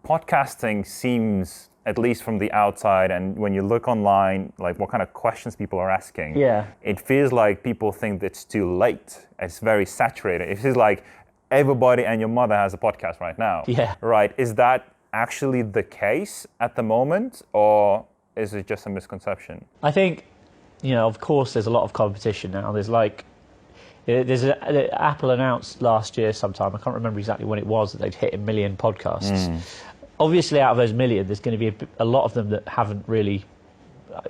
podcasting seems, at least from the outside, and when you look online, like what kind of questions people are asking, it feels like people think that it's too late. It's very saturated. It feels like everybody and your mother has a podcast right now. Right? Is that actually the case at the moment, or is it just a misconception? I think, of course, there's a lot of competition now. Apple announced last year sometime, I can't remember exactly when it was, that they'd hit 1 million podcasts. Obviously, out of those million, there's going to be a lot of them that haven't really,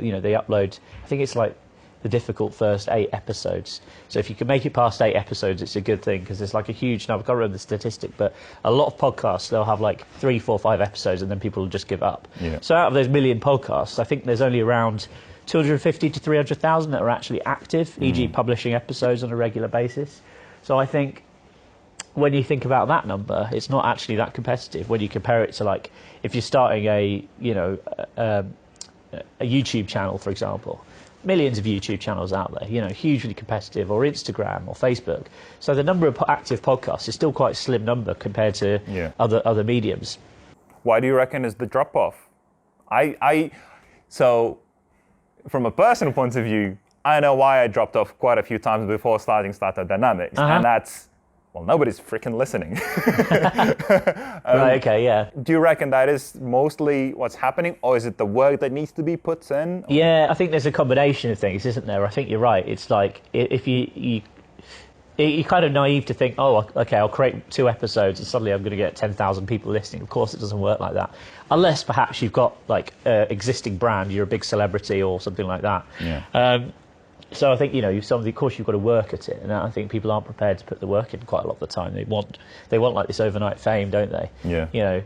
they upload, I think it's like the difficult first 8 episodes. So if you can make it past 8 episodes, it's a good thing, because there's like a huge, now I can't remember the statistic, but a lot of podcasts, they'll have like 3, 4, 5 episodes and then people will just give up. So out of those 1 million podcasts, I think there's only around 250 to 300,000 that are actually active, e.g. publishing episodes on a regular basis. So I think when you think about that number, it's not actually that competitive when you compare it to, like, if you're starting a YouTube channel, for example. Millions of YouTube channels out there, hugely competitive, or Instagram or Facebook. So the number of active podcasts is still quite a slim number compared to other mediums. Why do you reckon is the drop-off? So from a personal point of view, I know why I dropped off quite a few times before starting Startup Dynamics, and that's, well, nobody's freaking listening. Right, okay, yeah. Do you reckon that is mostly what's happening, or is it the work that needs to be put in? Or? Yeah, I think there's a combination of things, isn't there? I think you're right. It's like, if you're kind of naive to think, oh, okay, I'll create 2 episodes and suddenly I'm going to get 10,000 people listening. Of course, it doesn't work like that. Unless perhaps you've got like an existing brand, you're a big celebrity or something like that. So I think, of course you've got to work at it, and I think people aren't prepared to put the work in quite a lot of the time. They want like this overnight fame, don't they? I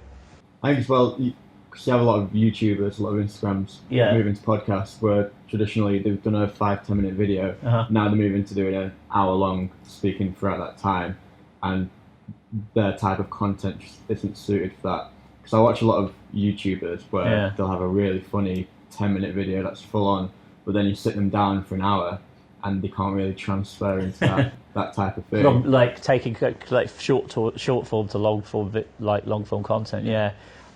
think as well, because you have a lot of YouTubers, a lot of Instagrams moving to podcasts, where traditionally they've done a 5-10 minute video. Now they're moving to doing an hour long, speaking throughout that time, and their type of content just isn't suited for that. Because I watch a lot of YouTubers where they'll have a really funny 10-minute video that's full on, but then you sit them down for an hour and they can't really transfer into that type of thing. From like taking like short form to long form, long form content.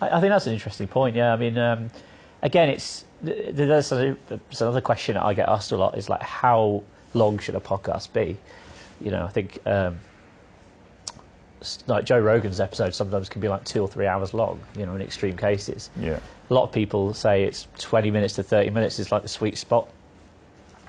I think that's an interesting point. I mean, again, there's another question that I get asked a lot is like, how long should a podcast be? I think like Joe Rogan's episodes sometimes can be like 2 or 3 hours long. In extreme cases. A lot of people say it's 20 minutes to 30 minutes is like the sweet spot,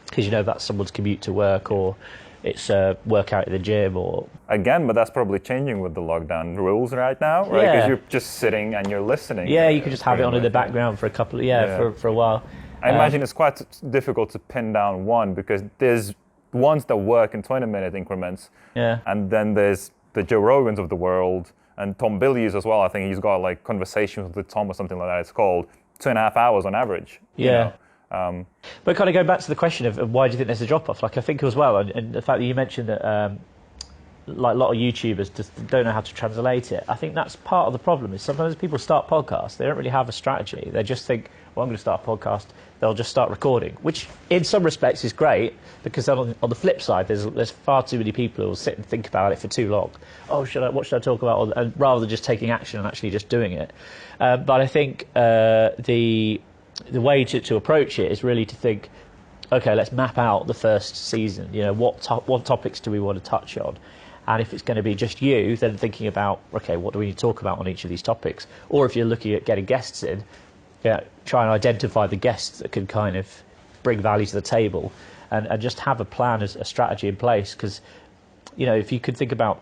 because that's someone's commute to work, or it's a workout at the gym, or... Again, but that's probably changing with the lockdown rules right now, right? Because you're just sitting and you're listening. You can just have it on in the background for a couple of, for a while. I imagine it's quite difficult to pin down one, because there's ones that work in 20-minute increments, and then there's the Joe Rogans of the world, and Tom Bilyeu's as well. I think he's got like Conversations with Tom or something like that. It's called 2.5 hours on average. But kind of going back to the question of why do you think there's a drop-off, like I think as well, and the fact that you mentioned that like a lot of YouTubers just don't know how to translate it. I think that's part of the problem, is sometimes people start podcasts, they don't really have a strategy. They just think, well, I'm going to start a podcast, they'll just start recording, which in some respects is great, because then on the flip side, there's far too many people who will sit and think about it for too long. Oh, what should I talk about? And rather than just taking action and actually just doing it. But I think the way to approach it is really to think, okay, let's map out the first season. What topics do we want to touch on? And if it's going to be just you, then thinking about, okay, what do we need to talk about on each of these topics? Or if you're looking at getting guests in, try and identify the guests that can kind of bring value to the table, and just have a plan, as a strategy in place. Because, if you could think about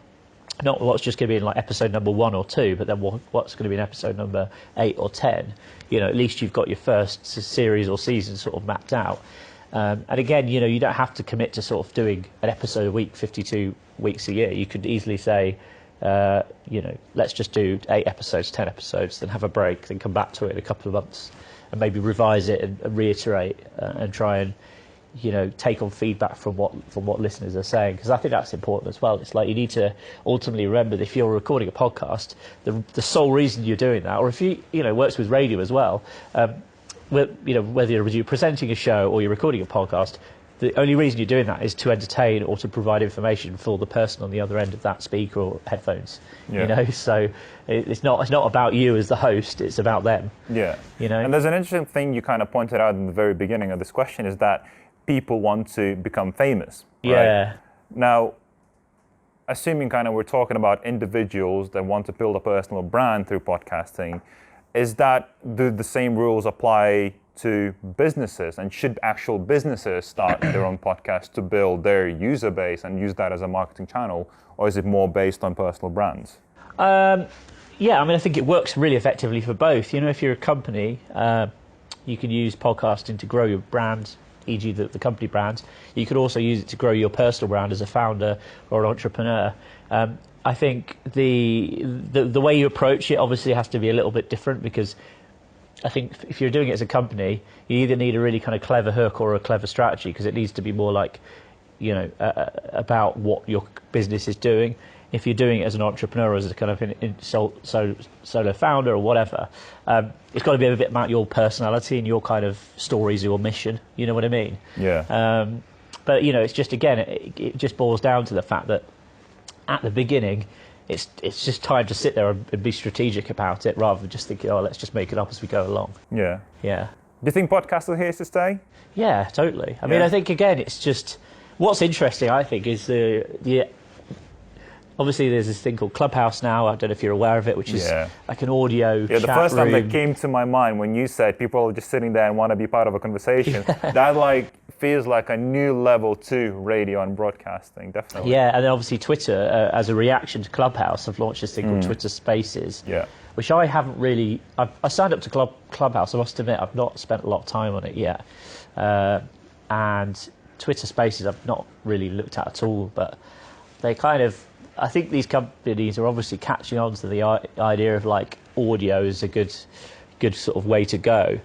not what's just going to be in like episode number 1 or 2, but then what's going to be in episode number 8 or 10, at least you've got your first series or season sort of mapped out. And again, you don't have to commit to sort of doing an episode a week, 52 weeks a year. You could easily say, let's just do 8 episodes, 10 episodes, then have a break, then come back to it in a couple of months, and maybe revise it and reiterate and try and, take on feedback from what listeners are saying, because I think that's important as well. It's like you need to ultimately remember that if you're recording a podcast, the sole reason you're doing that, or if you works with radio as well. Whether you're presenting a show or you're recording a podcast, the only reason you're doing that is to entertain or to provide information for the person on the other end of that speaker or headphones. So it's not about you as the host, it's about them. And there's an interesting thing you kind of pointed out in the very beginning of this question, is that people want to become famous, right? Now, assuming kind of we're talking about individuals that want to build a personal brand through podcasting, is that do the same rules apply to businesses, and should actual businesses start their own podcast to build their user base and use that as a marketing channel, or is it more based on personal brands? I think it works really effectively for both. If you're a company, you can use podcasting to grow your brand, e.g. the company brand. You could also use it to grow your personal brand as a founder or an entrepreneur. I think the way you approach it obviously has to be a little bit different, because I think if you're doing it as a company, you either need a really kind of clever hook or a clever strategy, because it needs to be more like, about what your business is doing. If you're doing it as an entrepreneur, as a kind of solo founder or whatever, it's got to be a bit about your personality and your kind of stories, your mission. You know what I mean? But it's just, again, it just boils down to the fact that at the beginning, it's just time to sit there and be strategic about it, rather than just thinking, let's just make it up as we go along. Do you think podcasts are here to stay? Yeah, totally. I mean, I think, again, it's just, what's interesting, I think, is the obviously there's this thing called Clubhouse now. I don't know if you're aware of it, which is like an audio chat the first time room. that came to my mind when you said people are just sitting there and want to be part of a conversation, that feels like a new level to radio and broadcasting, definitely. Yeah, and then obviously Twitter, as a reaction to Clubhouse, have launched this thing called Twitter Spaces, which I haven't really... I signed up to Clubhouse, I must admit, I've not spent a lot of time on it yet. And Twitter Spaces I've not really looked at all, but they kind of... I think these companies are obviously catching on to the idea of audio is a good sort of way to go.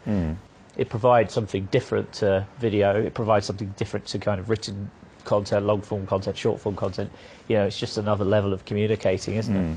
It provides something different to video. It provides something different to kind of written content, long form content, short form content. It's just another level of communicating, isn't it?